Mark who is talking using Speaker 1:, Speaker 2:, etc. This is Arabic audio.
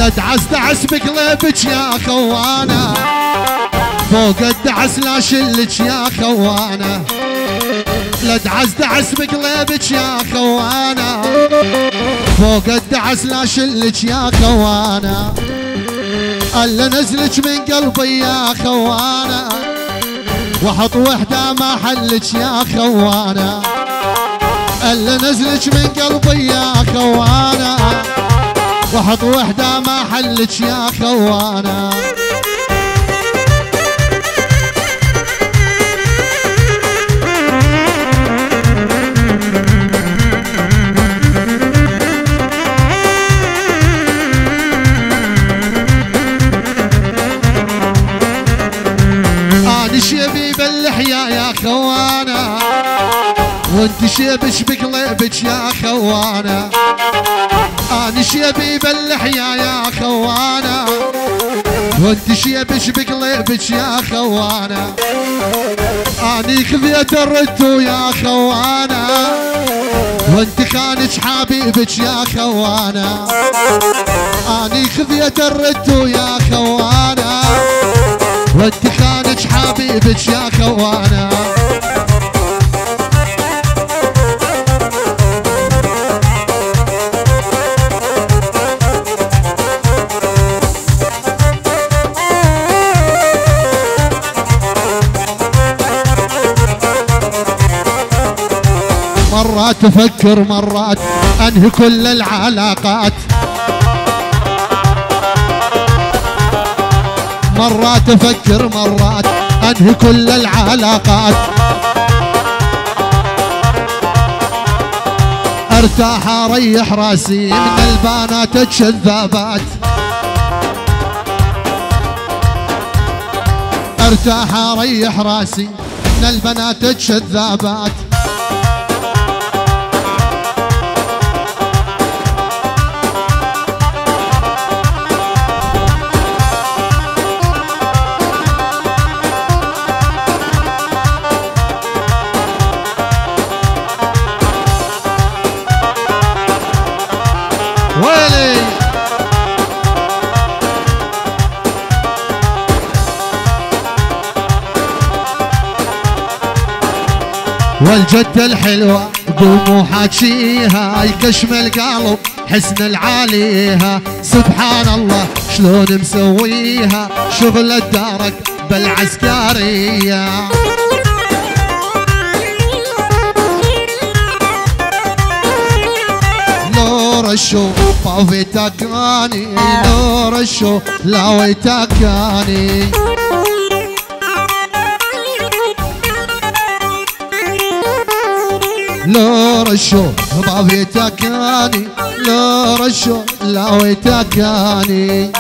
Speaker 1: لا دعس دعس بقلبك يا خوانة، فوق الدعس لا شلك يا خوانة. لا دعس دعس بقلبك يا خوانة، فوق الدعس لا شلك يا خوانة. الا نزلك من قلبي يا خوانة، واحط وحدة ما حلك يا خوانة. الا نزلك من قلبي يا خوانة، واحط وحدة ما حلك يا خوانة. أنا شيبي باللحية يا خوانة، وانت شيبش بقلبك يا خوانة. أنا شيبي باللحية يا خوانة، وانت شيبش بقلبك يا خوانة. أني خذيت الردو يا خوانة، وانت خانك حبيبك يا خوانة. أني خذيت الردو يا خوانة، وانت خانك حبيبك يا خوانة. مرات افكر مرات انهي كل العلاقات، مرات افكر مرات انهي كل العلاقات. ارتاح اريح راسي من البنات الكذابات، ارتاح اريح راسي من البنات الكذابات. ويلي والجدة الحلوة قوموا حاجيها، يكشم القلب حسن العاليها. سبحان الله شلون مسويها، شغل الدارك بالعسكرية. رشو طافي تكاني، لو رشو لاوي تكاني. لو رشو طافي تكاني، لو رشو لاوي تكاني.